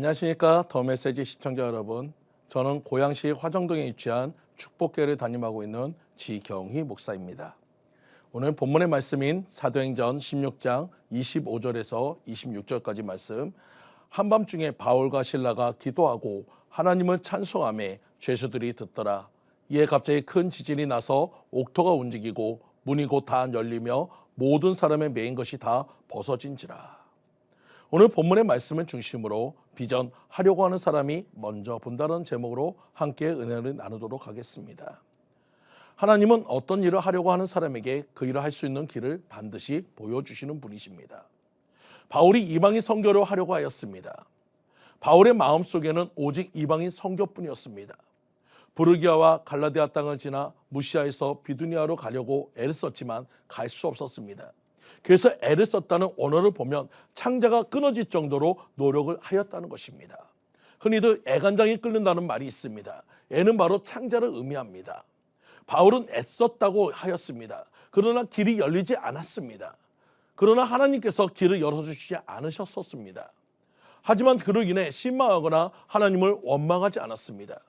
안녕하십니까. 더 메시지 시청자 여러분. 저는 고양시 화정동에 위치한 축복교회를 담임하고 있는 지경희 목사입니다. 오늘 본문의 말씀인 사도행전 16장 25절에서 26절까지 말씀, 한밤중에 바울과 실라가 기도하고 하나님을 찬송하며 죄수들이 듣더라. 이에 갑자기 큰 지진이 나서 옥토가 움직이고 문이 곧 다 열리며 모든 사람의 매인 것이 다 벗어진지라. 오늘 본문의 말씀을 중심으로 비전하려고 하는 사람이 먼저 본다는 제목으로 함께 은혜를 나누도록 하겠습니다. 하나님은 어떤 일을 하려고 하는 사람에게 그 일을 할 수 있는 길을 반드시 보여주시는 분이십니다. 바울이 이방인 선교를 하려고 하였습니다. 바울의 마음속에는 오직 이방인 선교뿐이었습니다. 부르기아와 갈라디아 땅을 지나 무시아에서 비두니아로 가려고 애를 썼지만 갈 수 없었습니다. 그래서 애를 썼다는 언어를 보면 창자가 끊어질 정도로 노력을 하였다는 것입니다. 흔히들 애간장이 끓는다는 말이 있습니다. 애는 바로 창자를 의미합니다. 바울은 애썼다고 하였습니다. 그러나 길이 열리지 않았습니다. 그러나 하나님께서 길을 열어주시지 않으셨었습니다. 하지만 그로 인해 실망하거나 하나님을 원망하지 않았습니다.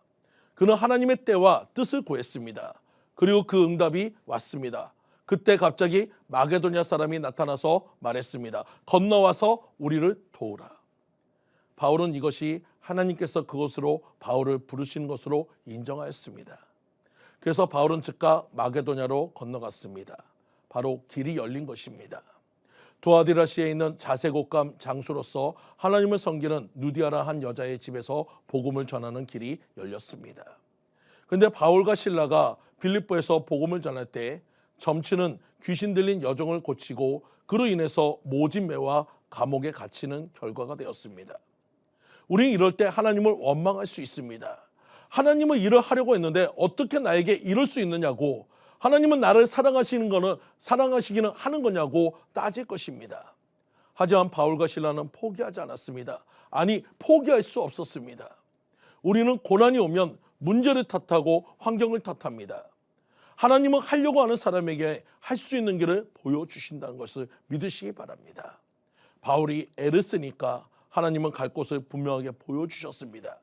그는 하나님의 때와 뜻을 구했습니다. 그리고 그 응답이 왔습니다. 그때 갑자기 마게도냐 사람이 나타나서 말했습니다. 건너와서 우리를 도우라. 바울은 이것이 하나님께서 그곳으로 바울을 부르신 것으로 인정하였습니다. 그래서 바울은 즉각 마게도냐로 건너갔습니다. 바로 길이 열린 것입니다. 두아디라시에 있는 자색옷감 장수로서 하나님을 섬기는 누디아라 한 여자의 집에서 복음을 전하는 길이 열렸습니다. 그런데 바울과 실라가 빌립보에서 복음을 전할 때 점치는 귀신 들린 여종을 고치고 그로 인해서 모진매와 감옥에 갇히는 결과가 되었습니다. 우리는 이럴 때 하나님을 원망할 수 있습니다. 하나님은 일을 하려고 했는데 어떻게 나에게 이럴 수 있느냐고, 하나님은 나를 사랑하시기는 하는 거냐고 따질 것입니다. 하지만 바울과 실라는 포기하지 않았습니다. 아니, 포기할 수 없었습니다. 우리는 고난이 오면 문제를 탓하고 환경을 탓합니다. 하나님은 하려고 하는 사람에게 할 수 있는 길을 보여주신다는 것을 믿으시기 바랍니다. 바울이 애를 쓰니까 하나님은 갈 곳을 분명하게 보여주셨습니다.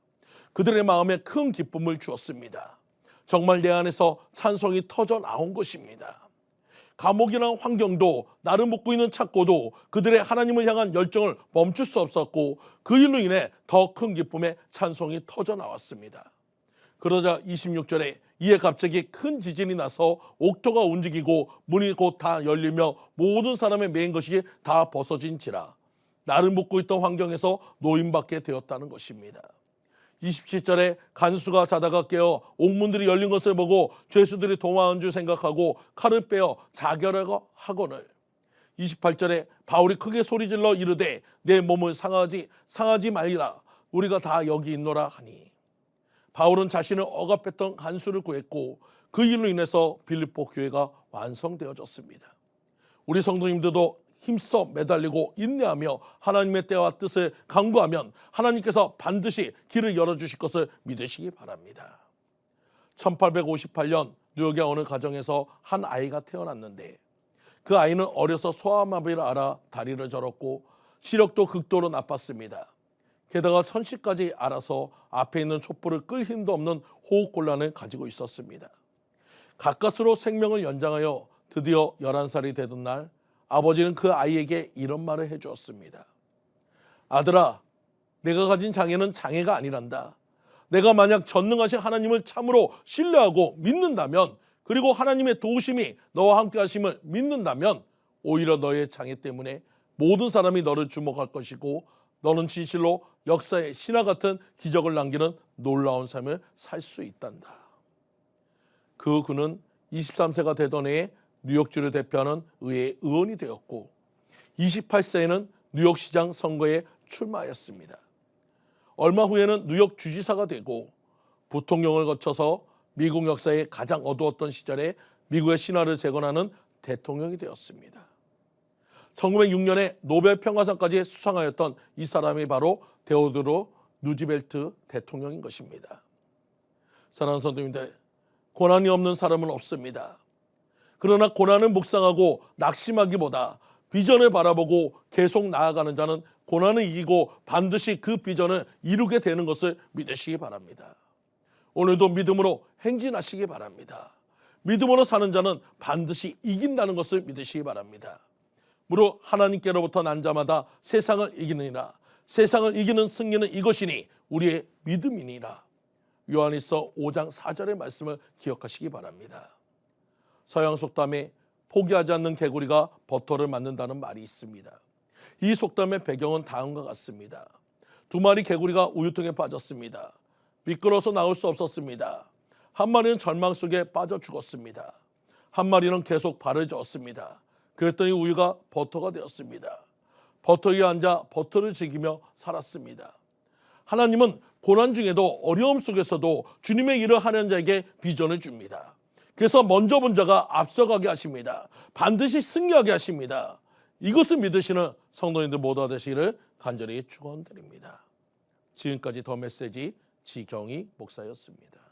그들의 마음에 큰 기쁨을 주었습니다. 정말 내 안에서 찬송이 터져 나온 것입니다. 감옥이나 환경도 나를 묶고 있는 착고도 그들의 하나님을 향한 열정을 멈출 수 없었고 그 일로 인해 더 큰 기쁨의 찬송이 터져 나왔습니다. 그러자 26절에 이에 갑자기 큰 지진이 나서 옥토가 움직이고 문이 곧 다 열리며 모든 사람의 매인 것이 다 벗어진지라. 나를 묶고 있던 환경에서 노임받게 되었다는 것입니다. 27절에 간수가 자다가 깨어 옥문들이 열린 것을 보고 죄수들이 도망한 줄 생각하고 칼을 빼어 자결하고 하거늘. 28절에 바울이 크게 소리질러 이르되 내 몸을 상하지 말라. 우리가 다 여기 있노라 하니. 바울은 자신을 억압했던 간수를 구했고 그 일로 인해서 빌립보 교회가 완성되어졌습니다. 우리 성도님들도 힘써 매달리고 인내하며 하나님의 때와 뜻을 강구하면 하나님께서 반드시 길을 열어주실 것을 믿으시기 바랍니다. 1858년 뉴욕의 어느 가정에서 한 아이가 태어났는데 그 아이는 어려서 소아마비를 앓아 다리를 절었고 시력도 극도로 나빴습니다. 게다가 천식까지 알아서 앞에 있는 촛불을 끌 힘도 없는 호흡곤란을 가지고 있었습니다. 가까스로 생명을 연장하여 드디어 11살이 되던 날 아버지는 그 아이에게 이런 말을 해주었습니다. 아들아, 내가 가진 장애는 장애가 아니란다. 내가 만약 전능하신 하나님을 참으로 신뢰하고 믿는다면, 그리고 하나님의 도우심이 너와 함께 하심을 믿는다면 오히려 너의 장애 때문에 모든 사람이 너를 주목할 것이고 너는 진실로 역사의 신화 같은 기적을 남기는 놀라운 삶을 살 수 있단다. 그는 23세가 되던 해에 뉴욕주를 대표하는 의회 의원이 되었고 28세에는 뉴욕시장 선거에 출마하였습니다. 얼마 후에는 뉴욕 주지사가 되고 부통령을 거쳐서 미국 역사의 가장 어두웠던 시절에 미국의 신화를 재건하는 대통령이 되었습니다. 1906년에 노벨 평화상까지 수상하였던 이 사람이 바로 데오도르 루즈벨트 대통령인 것입니다. 사랑하는 성도님들, 고난이 없는 사람은 없습니다. 그러나 고난을 묵상하고 낙심하기보다 비전을 바라보고 계속 나아가는 자는 고난을 이기고 반드시 그 비전을 이루게 되는 것을 믿으시기 바랍니다. 오늘도 믿음으로 행진하시기 바랍니다. 믿음으로 사는 자는 반드시 이긴다는 것을 믿으시기 바랍니다. 무릇 하나님께로부터 난 자마다 세상을 이기느니라. 세상을 이기는 승리는 이것이니 우리의 믿음이니라. 요한일서 5장 4절의 말씀을 기억하시기 바랍니다. 서양 속담에 포기하지 않는 개구리가 버터를 만든다는 말이 있습니다. 이 속담의 배경은 다음과 같습니다. 두 마리 개구리가 우유통에 빠졌습니다. 미끄러워서 나올 수 없었습니다. 한 마리는 절망 속에 빠져 죽었습니다. 한 마리는 계속 발을 저었습니다. 그랬더니 우유가 버터가 되었습니다. 버터 위에 앉아 버터를 즐기며 살았습니다. 하나님은 고난 중에도 어려움 속에서도 주님의 일을 하는 자에게 비전을 줍니다. 그래서 먼저 본 자가 앞서가게 하십니다. 반드시 승리하게 하십니다. 이것을 믿으시는 성도님들 모두가 되시기를 간절히 축원드립니다. 지금까지 더 메시지 지경희 목사였습니다.